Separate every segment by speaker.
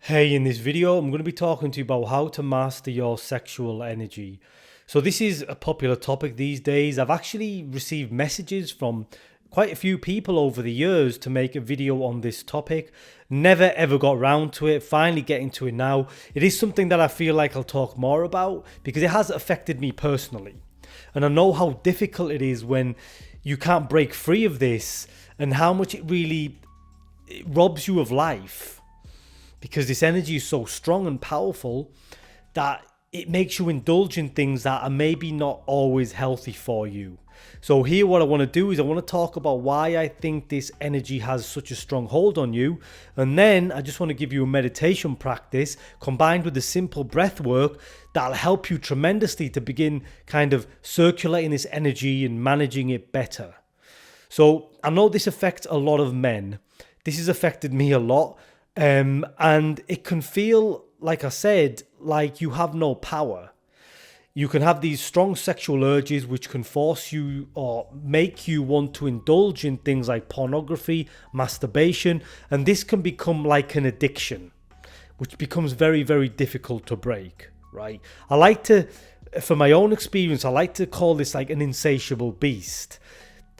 Speaker 1: Hey, in this video, I'm going to be talking to you about how to master your sexual energy. So this is a popular topic these days. I've actually received messages from quite a few people over the years to make a video on this topic. Never ever got round to it, finally getting to it now. It is something that I feel like I'll talk more about because it has affected me personally. And I know how difficult it is when you can't break free of this and how much it robs you of life. Because this energy is so strong and powerful that it makes you indulge in things that are maybe not always healthy for you. So here what I want to do is I want to talk about why I think this energy has such a strong hold on you. And then I just want to give you a meditation practice combined with a simple breath work that'll help you tremendously to begin kind of circulating this energy and managing it better. So I know this affects a lot of men. This has affected me a lot. And it can feel, like I said, like you have no power. You can have these strong sexual urges which can force you or make you want to indulge in things like pornography, masturbation, and this can become like an addiction, which becomes very, very difficult to break, right? For my own experience, I like to call this like an insatiable beast.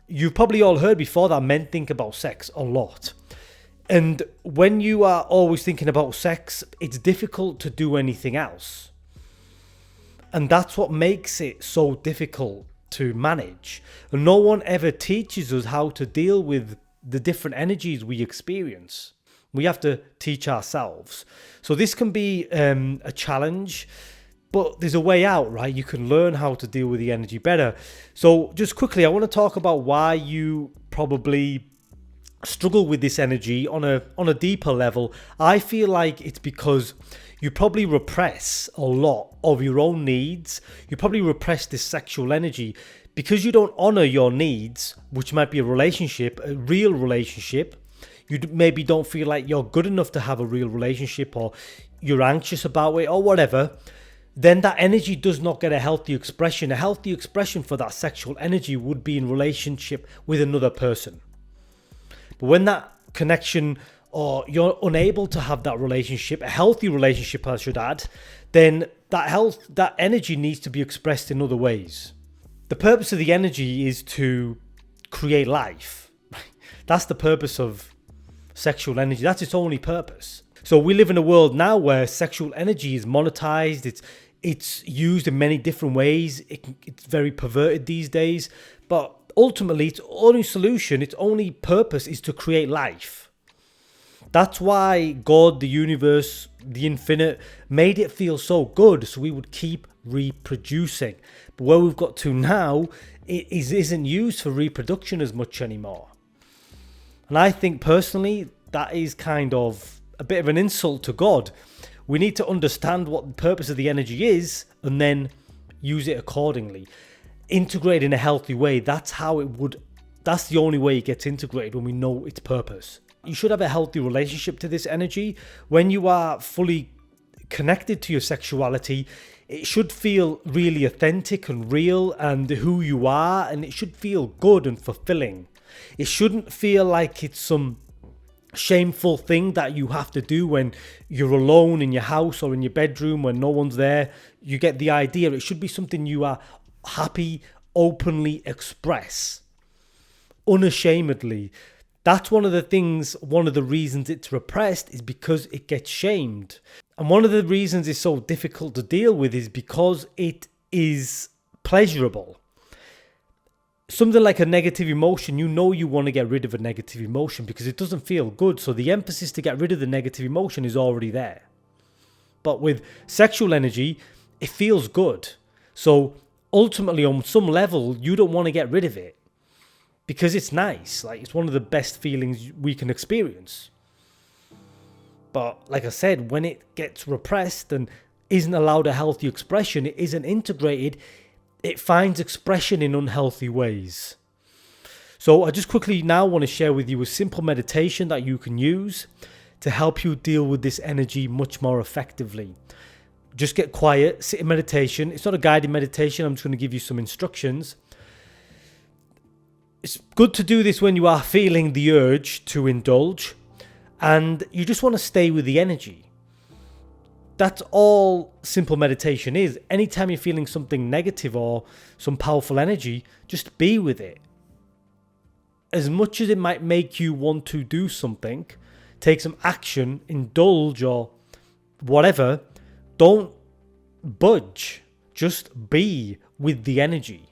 Speaker 1: You've probably all heard before that men think about sex a lot. And when you are always thinking about sex, it's difficult to do anything else. And that's what makes it so difficult to manage. And no one ever teaches us how to deal with the different energies we experience. We have to teach ourselves. So this can be a challenge, but there's a way out, right? You can learn how to deal with the energy better. So just quickly, I want to talk about why you probably struggle with this energy on a deeper level. I feel like it's because you probably repress a lot of your own needs. You probably repress this sexual energy because you don't honor your needs, which might be a relationship, a real relationship. You maybe don't feel like you're good enough to have a real relationship, or you're anxious about it, or whatever. Then that energy does not get a healthy expression. A healthy expression for that sexual energy would be in relationship with another person. But when that connection, or you're unable to have that relationship, a healthy relationship I should add, then that energy needs to be expressed in other ways. The purpose of the energy is to create life. That's the purpose of sexual energy. That's its only purpose. So we live in a world now where sexual energy is monetized. It's used in many different ways. It's very perverted these days. But ultimately, its only solution, its only purpose is to create life. That's why God, the universe, the infinite, made it feel so good so we would keep reproducing. But where we've got to now, it isn't used for reproduction as much anymore. And I think personally, that is kind of a bit of an insult to God. We need to understand what the purpose of the energy is and then use it accordingly. Integrate in a healthy way. That's the only way it gets integrated, when we know its purpose. You should have a healthy relationship to this energy. When you are fully connected to your sexuality, it should feel really authentic and real and who you are, and it should feel good and fulfilling. It shouldn't feel like it's some shameful thing that you have to do when you're alone in your house or in your bedroom when no one's there. You get the idea. It should be something you are happy, openly express, unashamedly. That's one of the reasons it's repressed is because it gets shamed. And one of the reasons it's so difficult to deal with is because it is pleasurable. Something like a negative emotion, you want to get rid of a negative emotion because it doesn't feel good. So the emphasis to get rid of the negative emotion is already there. But with sexual energy, it feels good. So ultimately, on some level, you don't want to get rid of it because it's nice. Like, it's one of the best feelings we can experience. But like I said, when it gets repressed and isn't allowed a healthy expression, it isn't integrated, it finds expression in unhealthy ways. So I just quickly now want to share with you a simple meditation that you can use to help you deal with this energy much more effectively. Just get quiet, sit in meditation. It's not a guided meditation. I'm just going to give you some instructions. It's good to do this when you are feeling the urge to indulge and you just want to stay with the energy. that's all simple meditation is. Anytime you're feeling something negative or some powerful energy, just be with it. As much as it might make you want to do something, take some action, indulge or whatever, don't budge. Just be with the energy.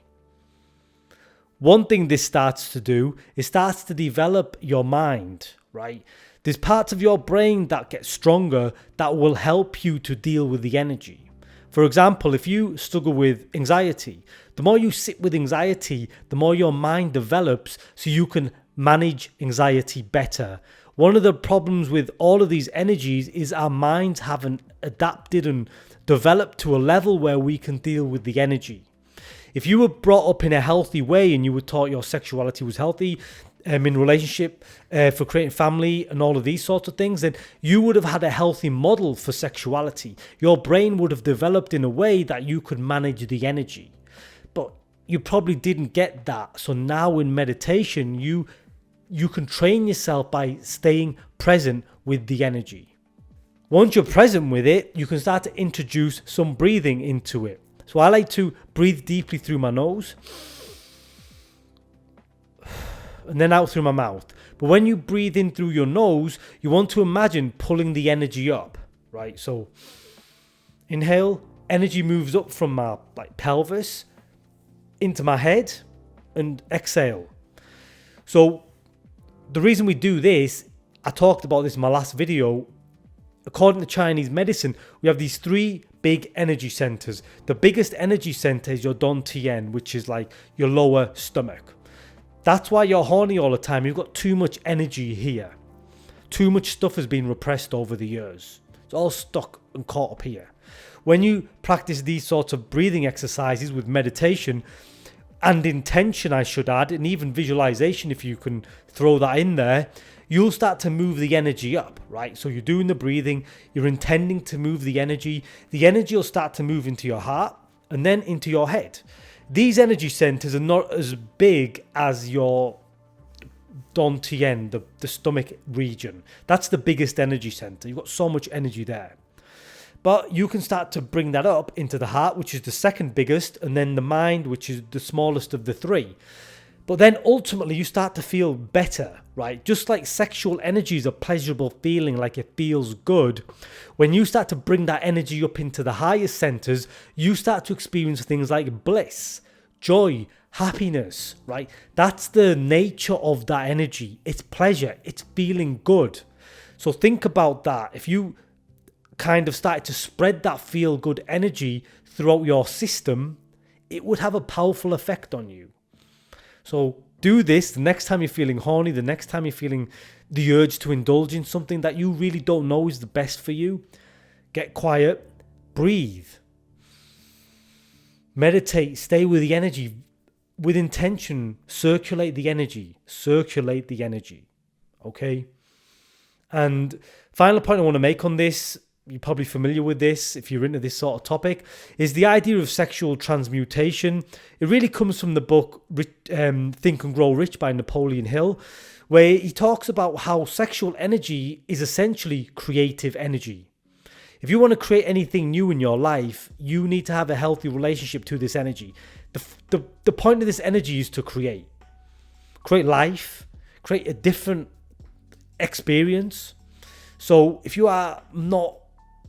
Speaker 1: One thing this starts to do, it starts to develop your mind, right? There's parts of your brain that get stronger that will help you to deal with the energy. For example, if you struggle with anxiety, the more you sit with anxiety, the more your mind develops so you can manage anxiety better. One of the problems with all of these energies is our minds haven't adapted and developed to a level where we can deal with the energy. If you were brought up in a healthy way and you were taught your sexuality was healthy, in relationship, for creating family and all of these sorts of things, then you would have had a healthy model for sexuality. Your brain would have developed in a way that you could manage the energy. But you probably didn't get that. So now in meditation, you can train yourself by staying present with the energy. Once you're present with it, you can start to introduce some breathing into it. So I like to breathe deeply through my nose and then out through my mouth. But when you breathe in through your nose, you want to imagine pulling the energy up, right? So inhale, energy moves up from my pelvis into my head, and exhale. So the reason we do this, I talked about this in my last video. According to Chinese medicine, we have these 3 big energy centers. The biggest energy center is your dantian, which is like your lower stomach. That's why you're horny all the time. You've got too much energy here. Too much stuff has been repressed over the years. It's all stuck and caught up here. When you practice these sorts of breathing exercises with meditation and intention, I should add, and even visualization, if you can throw that in there, you'll start to move the energy up, right? So you're doing the breathing, you're intending to move the energy. The energy will start to move into your heart and then into your head. These energy centers are not as big as your dantian, the stomach region. That's the biggest energy center. You've got so much energy there. But you can start to bring that up into the heart, which is the second biggest, and then the mind, which is the smallest of the 3. But then ultimately you start to feel better, right? Just like sexual energy is a pleasurable feeling, like it feels good. When you start to bring that energy up into the highest centers, you start to experience things like bliss, joy, happiness, right? That's the nature of that energy. It's pleasure. It's feeling good. So think about that. If you kind of started to spread that feel good energy throughout your system, it would have a powerful effect on you. So do this the next time you're feeling horny, the next time you're feeling the urge to indulge in something that you really don't know is the best for you. Get quiet, breathe, meditate, stay with the energy, with intention, circulate the energy, okay? And final point I want to make on this, you're probably familiar with this if you're into this sort of topic, is the idea of sexual transmutation. It really comes from the book Think and Grow Rich by Napoleon Hill, where he talks about how sexual energy is essentially creative energy. If you want to create anything new in your life, you need to have a healthy relationship to this energy. The point of this energy is to create life, create a different experience. So if you are not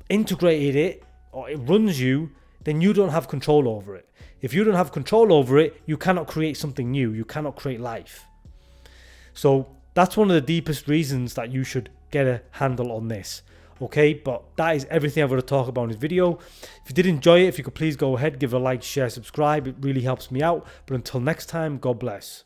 Speaker 1: integrated it, or it runs you, then you don't have control over it. If you don't have control over it, you cannot create something new. You cannot create life. So that's one of the deepest reasons that you should get a handle on this. Okay, but that is everything I've got to talk about in this video. If you did enjoy it, if you could please go ahead, give it a like, share, subscribe. It really helps me out. But until next time, God bless.